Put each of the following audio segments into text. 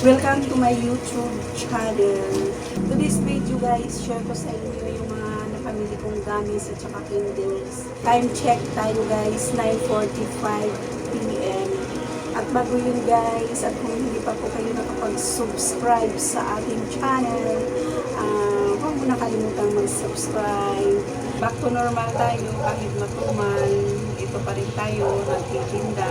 Welcome to my YouTube channel. Today's video guys, share ko sa inyo yung mga napamili kong gamis at saka candles. Time check tayo guys, 9:45 PM. At bago yun guys, at kung hindi pa po kayo nakapag-subscribe sa ating channel, huwag mo na kalimutang mag-subscribe. Back to normal tayo, kahit matumal, ito pa rin tayo, nagtitinda.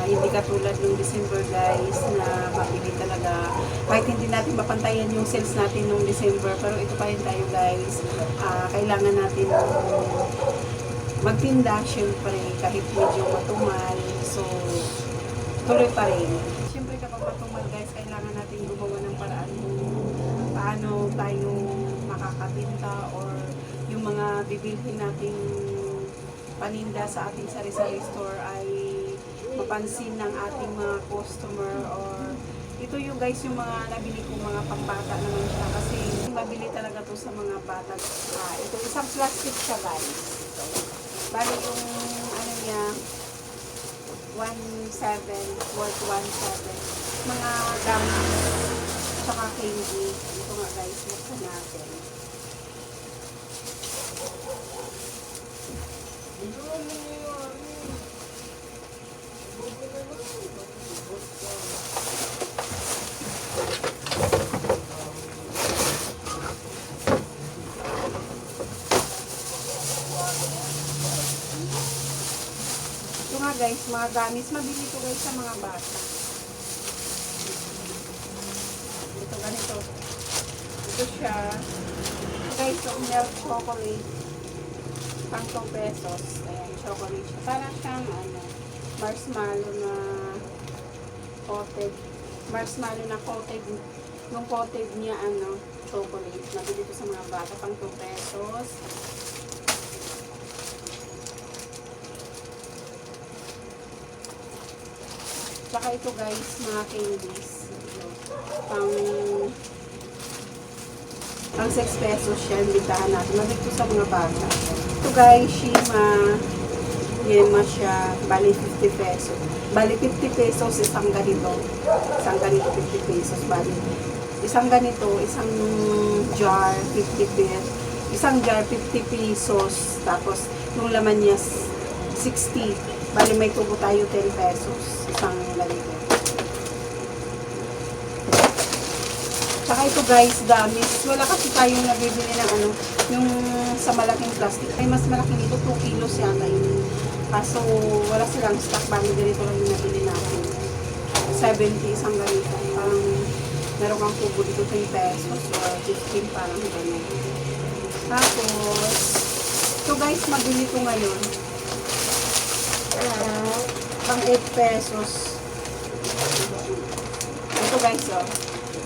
Hindi katulad ng December guys na mabili talaga. Kahit hindi natin mapantayan yung sales natin nung December, pero ito pa rin tayo guys. Kailangan natin magtinda syempre kahit medyo matumal. So, tuloy pa rin. Syempre kapag matumal guys, kailangan natin gumawa ng paraan kung paano tayo makakabinta or yung mga bibilhin nating paninda sa ating sari-sari store ay mapansin ng ating mga customer, or ito yung guys yung mga nabili kong mga pambata naman siya kasi mabili talaga to sa mga bata. Ito isang plastic siya guys. Bali yung ano niya 1.7 worth 1.7 mga gummies tsaka candy. Ito nga guys, buksan natin. Ito nga guys, mga gamis, mabili ko guys sa mga bata. Ito ganito. Ito siya. Guys, yung milk chocolate. Pang 2 pesos. Ayan, chocolate siya. Parang siyang marshmallow na coated. Marshmallow na coated. Yung coated niya, chocolate. Nabili ko sa mga bata, pang 2 pesos. Saka ito guys, mga candies. Pang 6 pesos siya, imbitahan natin. Mabili ko sa mga bata. Ito guys, Shima. Yema siya. Bali 50 pesos. Bali 50 pesos isang ganito. Isang ganito 50 pesos. Bali isang ganito, isang jar 50 pesos. Isang jar 50 pesos. Tapos yung laman niya 60. Bali may tubo tayo 10 pesos. Isang ganito. Saka ito guys, damis. Wala kasi tayong nabibili ng yung sa malaking plastic. Ay mas malaki nito, 2 kilos yata yun. Kaso wala silang stock. Bali ganito lang yung nabili natin. 70 isang ganito. Parang meron kang tubo dito 10 pesos or 15 parang ganyan. Tapos ito guys, mabili ko ngayon. Pang 8 pesos. Ito guys,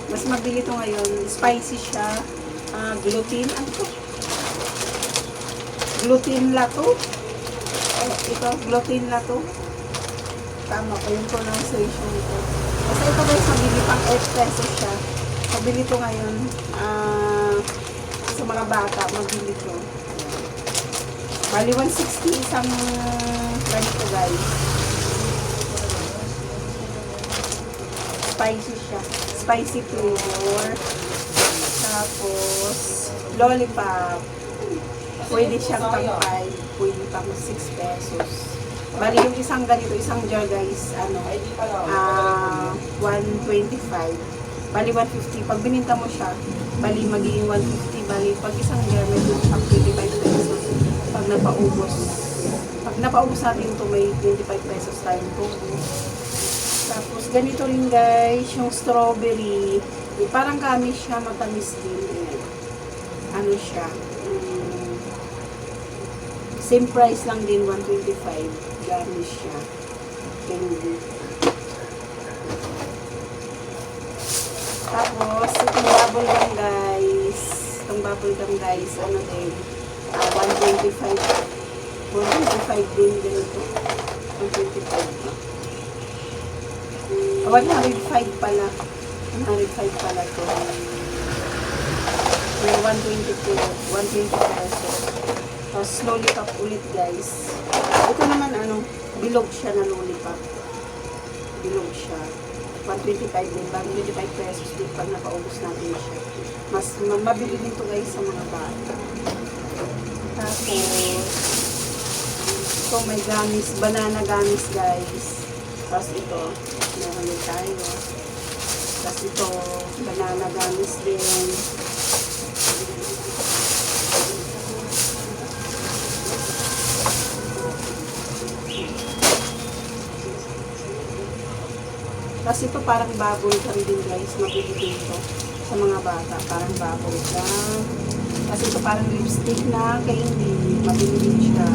mas mabili to ngayon. Spicy siya. Gluten. Ano to? Gluten lato. Ito, gluten lato. Tama ko yung pronunciation nito. Kasi ito guys, mabili pang 8 pesos siya. Mabili to ngayon. Sa mga bata, mabili to. Bali 160 isang ganito guys. Spicy siya. Spicy flavor. Tapos lollipop. Pwede siyang pang 5. Pwede pang 6 pesos. Bali yung isang ganito, isang jar guys, 125. Bali 150. Pag bininta mo siya, bali magiging 150. Bali pag isang jar may pang 25 pesos. Pag napaubos. Pag napaubos natin ito, may 25 pesos tayong tubo. Tapos ganito rin guys, yung strawberry. Parang gamis siya, matamis din. Ano siya? Same price lang din, 125. Gamis siya. Candy. Tapos, itong bubble gum guys. Itong bubble gum guys, ano din? 125. 125 din ganito. 125. 105 pala. 105 pala to. May 122. 120 pesos. Tapos lollipop ulit guys. Ito naman bilog siya na lollipop. Bilog siya. 125 din, bago 25 pesos din pag napaubos natin siya. Mas mabili din to guys sa mga bata. Tapos, ito may gamis, banana gamis guys. Tapos ito, meron din tayo. Tapos ito, banana gamis din. Tapos ito parang bubble gum din guys, mabili dito sa mga bata, parang bubble gum. Tapos ito parang lipstick na candy, mabili din siya.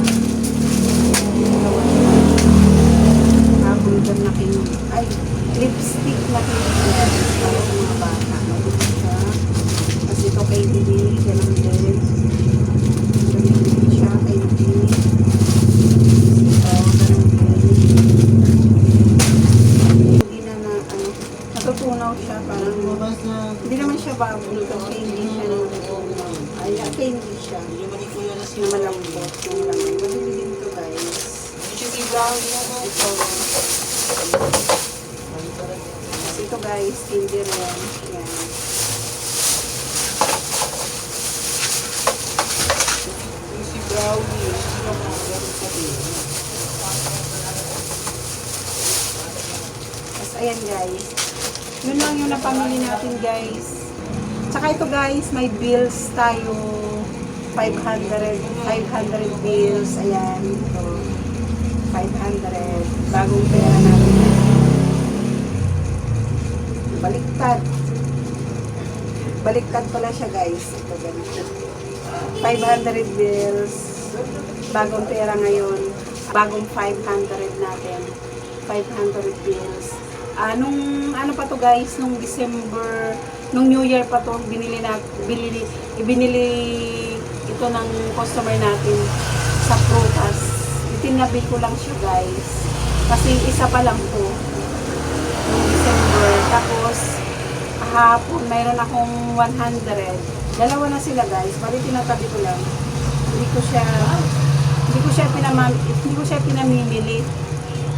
Bubble gum na candy, ay lipstick na candy guys, para sa mga bata, mabili siya. Tapos ito candy din, ganun din. Mabili din siya, candy. Natutunaw siya, parang hindi naman siya bubble gum, candy siya na natutunaw. Ay, candy siya. Na malambot yung laman. Mabili din ito guys. Ito guys, candy rin. Yan. Si brownie. Tapos ayan guys. Yun lang yung napamili natin guys. Tsaka ito guys, may bills tayo. 500 bills. Ayan, ito. 500. Bagong pera natin. Baliktad. Baliktad pala siya guys. Ito ganito. 500 bills. Bagong pera ngayon. Bagong 500 natin. 500 bills. Nung ano pa to guys, nung December, nung New Year pa to, ibinili ito ng customer natin sa prutas. Itinabi ko lang siya guys. Kasi isa pa lang to. Nung December. Tapos, kahapon, mayroon akong 100. Dalawa na sila guys. Bali tinatabi ko lang. Hindi ko siya pinamimili.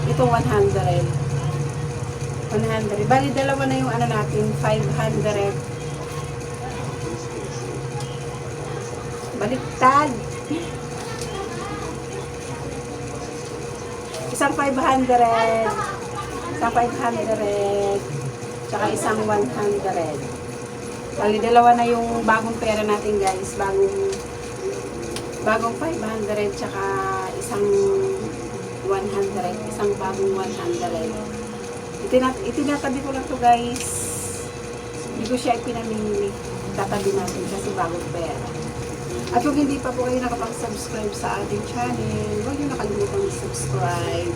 Ito 100. 100. Bali, dalawa na yung ano natin, 500. Baliktad. Isang 500. Isang 500. Tsaka isang 100. Bali, dalawa na yung bagong pera natin guys. Bagong 500 tsaka isang 100. Isang bagong 100. Itinatabi ko lang to guys. Hindi ko siya ipinamimili. Tatabi natin kasi bagong pera. At kung hindi pa po kayo nakapag-subscribe sa ating channel, huwag nyo nakalimutan mag-subscribe.